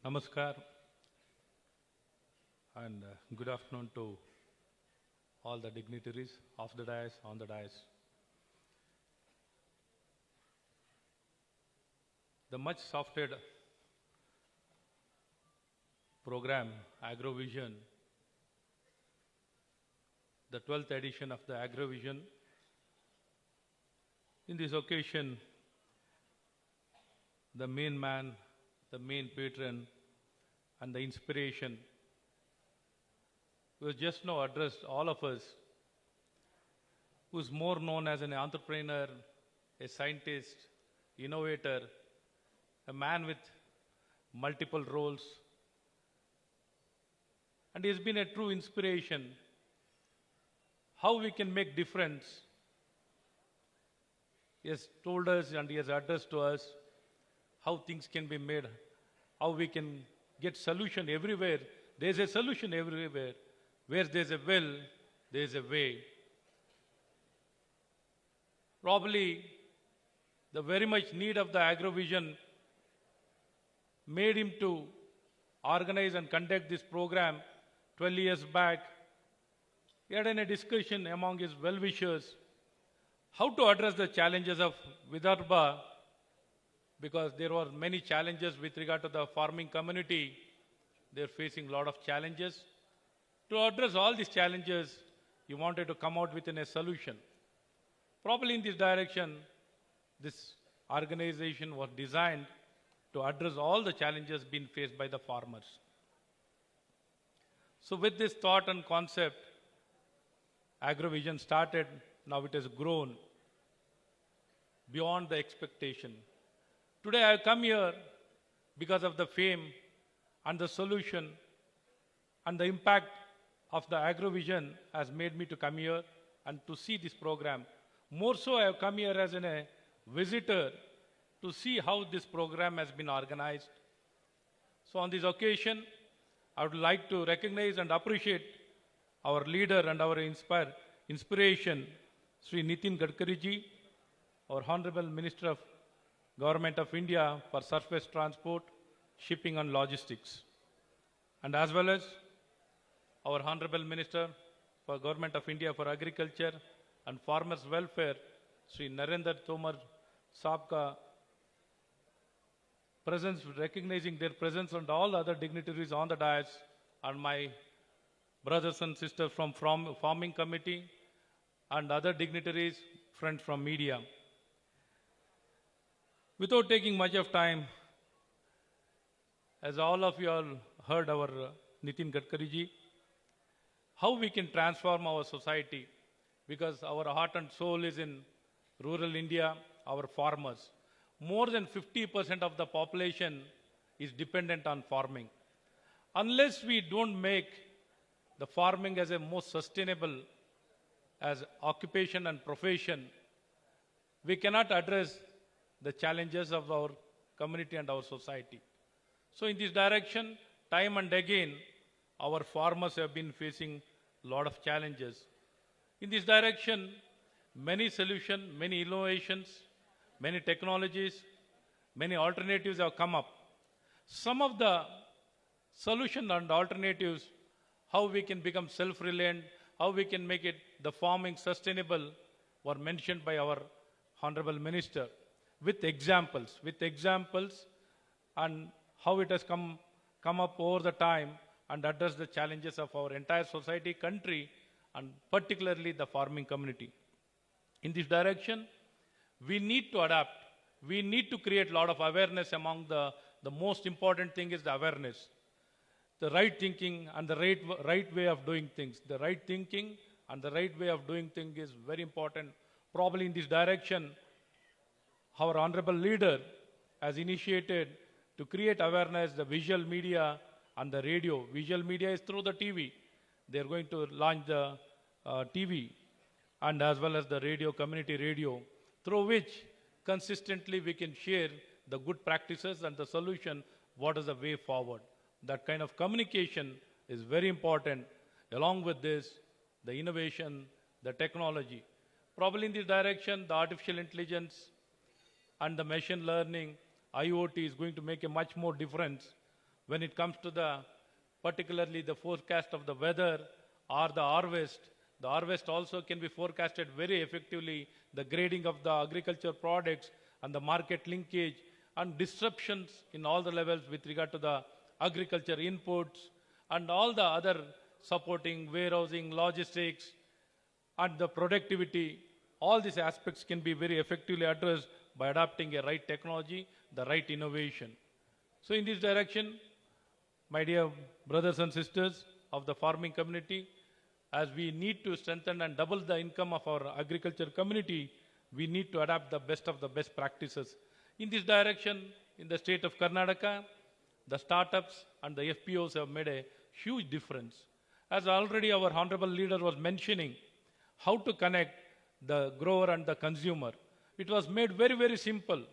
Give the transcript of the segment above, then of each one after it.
Namaskar and good afternoon to all the dignitaries of the dais, on the dais. The much softed program, AgroVision, the 12th edition of the AgroVision. In this occasion, the main man, the main patron, and the inspiration was just now addressed all of us, who's more known as an entrepreneur, a scientist, innovator, a man with multiple roles, and he has been a true inspiration. How we can make difference. He has told us and he has addressed to us how things can be made, how we can get solution everywhere. There's a solution everywhere. Where there's a will, there's a way. Probably the very much need of the AgroVision made him to organize and conduct this program 12 years back. He had a discussion among his well-wishers how to address the challenges of Vidarbha, because there were many challenges with regard to the farming community. They're facing a lot of challenges. To address all these challenges, he wanted to come out with a solution. Probably in this direction, this organization was designed to address all the challenges being faced by the farmers. So with this thought and concept, AgroVision started. Now it has grown beyond the expectation. Today I have come here because of the fame and the solution and the impact of the AgroVision has made me to come here and to see this program. More so, I have come here as a visitor to see how this program has been organized. So on this occasion, I would like to recognize and appreciate our leader and our inspiration, Sri Nitin Gadkari ji, our Honorable Minister of Government of India for Surface Transport, Shipping and Logistics. And as well as our Honorable Minister for Government of India for Agriculture and Farmers Welfare, Sri Narendra Tomar Sabka, presence, recognizing their presence, and all other dignitaries on the dais, and my brothers and sisters from Farming Committee and other dignitaries, friends from media. Without taking much of time, as all of you all heard our Nitin Gadkari ji, how we can transform our society, because our heart and soul is in rural India, our farmers. More than 50% of the population is dependent on farming. Unless we don't make the farming as a most sustainable as occupation and profession, we cannot address the challenges of our community and our society. So in this direction, time and again, our farmers have been facing a lot of challenges. In this direction, many solutions, many innovations, many technologies, many alternatives have come up. Some of the solutions and alternatives, how we can become self-reliant, how we can make it the farming sustainable, were mentioned by our Honorable Minister with examples, and how it has come up over the time and address the challenges of our entire society, country, and particularly the farming community. In this direction, we need to adapt. We need to create a lot of awareness among the most important thing is the awareness. The right thinking and the right way of doing things. The right thinking and the right way of doing things is very important. Probably in this direction, our honorable leader has initiated to create awareness, the visual media and the radio. Visual media is through the TV. They're going to launch the TV and as well as the radio, community radio, through which consistently we can share the good practices and the solution, what is the way forward. That kind of communication is very important. Along with this, the innovation, the technology. Probably in this direction, the artificial intelligence and the machine learning, IoT is going to make a much more difference. when it comes to the, particularly the forecast of the weather or the harvest. The harvest also can be forecasted very effectively, the grading of the agriculture products and the market linkage and disruptions in all the levels with regard to the agriculture inputs and all the other supporting warehousing, logistics, and the productivity. All these aspects can be very effectively addressed by adopting a right technology, the right innovation. So in this direction, my dear brothers and sisters of the farming community, as we need to strengthen and double the income of our agriculture community, we need to adapt the best of the best practices. In this direction, in the state of Karnataka, the startups and the FPOs have made a huge difference. As already our honorable leader was mentioning, how to connect the grower and the consumer. It was made very, very simple.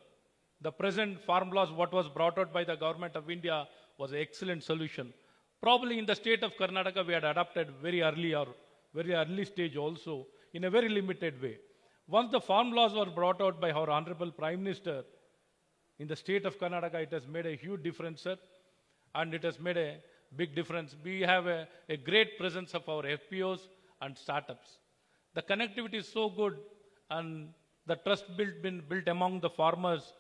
The present farm laws, what was brought out by the government of India, was an excellent solution. Probably in the state of Karnataka, we had adopted very early stage also, in a very limited way. Once the farm laws were brought out by our Honorable Prime Minister, in the state of Karnataka, it has made a huge difference, sir, and it has made a big difference. We have a great presence of our FPOs and startups. The connectivity is so good, and the trust been built among the farmers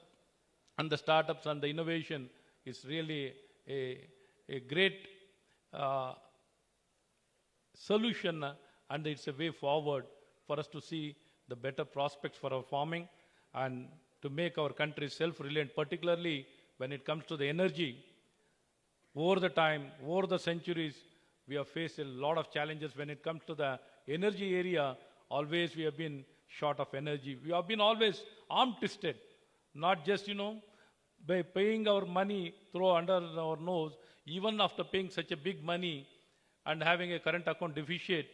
and the startups and the innovation is really a great solution, and it's a way forward for us to see the better prospects for our farming and to make our country self-reliant, particularly when it comes to the energy. Over the time, over the centuries, we have faced a lot of challenges when it comes to the energy area. Always we have been short of energy. We have been always arm-twisted, not just, by paying our money through under our nose. Even after paying such a big money and having a current account deficit,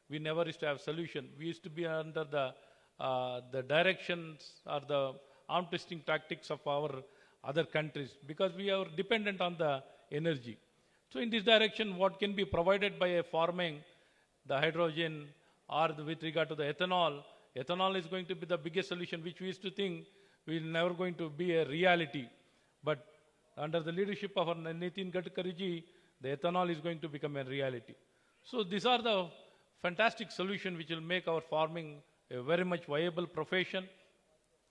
we never used to have solution. We used to be under the directions or the arm twisting tactics of our other countries because we are dependent on the energy. So in this direction, what can be provided by a farming, the hydrogen or with regard to the ethanol is going to be the biggest solution, which we used to think will never going to be a reality. But under the leadership of our Nitin Gadkari ji, the ethanol is going to become a reality. So these are the fantastic solutions which will make our farming a very much viable profession.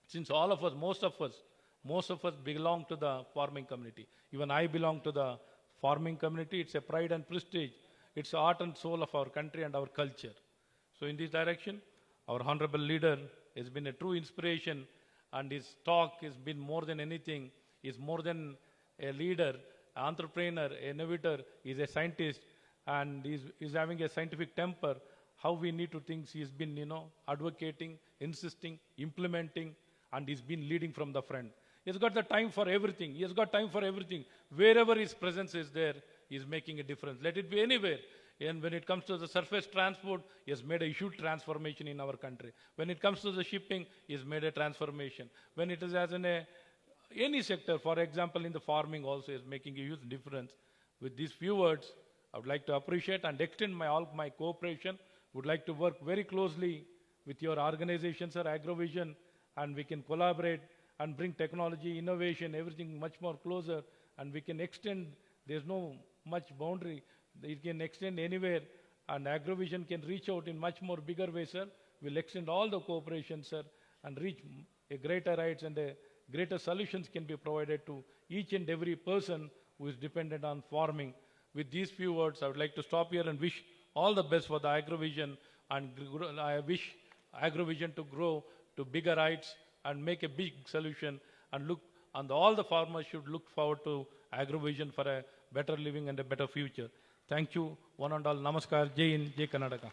Since all of us, most of us belong to the farming community. Even I belong to the farming community. It's a pride and prestige. It's the heart and soul of our country and our culture. So in this direction, our honorable leader has been a true inspiration, and his talk has been more than anything. He's more than a leader, entrepreneur, innovator. He's a scientist, and he's having a scientific temper. How we need to think, he's been, advocating, insisting, implementing, and he's been leading from the front. He's got the time for everything. He has got time for everything. Wherever his presence is there, he's making a difference. Let it be anywhere. And when it comes to the surface transport, he has made a huge transformation in our country. When it comes to the shipping, he has made a transformation. When it is as in any sector, for example, in the farming also is making a huge difference. With these few words, I would like to appreciate and extend all my cooperation. Would like to work very closely with your organization, sir, Agrovision, and we can collaborate and bring technology, innovation, everything much more closer, and we can extend. There's no much boundary. It can extend anywhere, and Agrovision can reach out in much more bigger way, sir. We'll extend all the cooperation, sir, and reach a greater heights, and a greater solutions can be provided to each and every person who is dependent on farming. With these few words, I would like to stop here and wish all the best for the Agrovision, and I wish Agrovision to grow to bigger heights and make a big solution, and all the farmers should look forward to Agrovision for a better living and a better future. Thank you, one and all. Namaskar. Jai Hind, Jai Karnataka.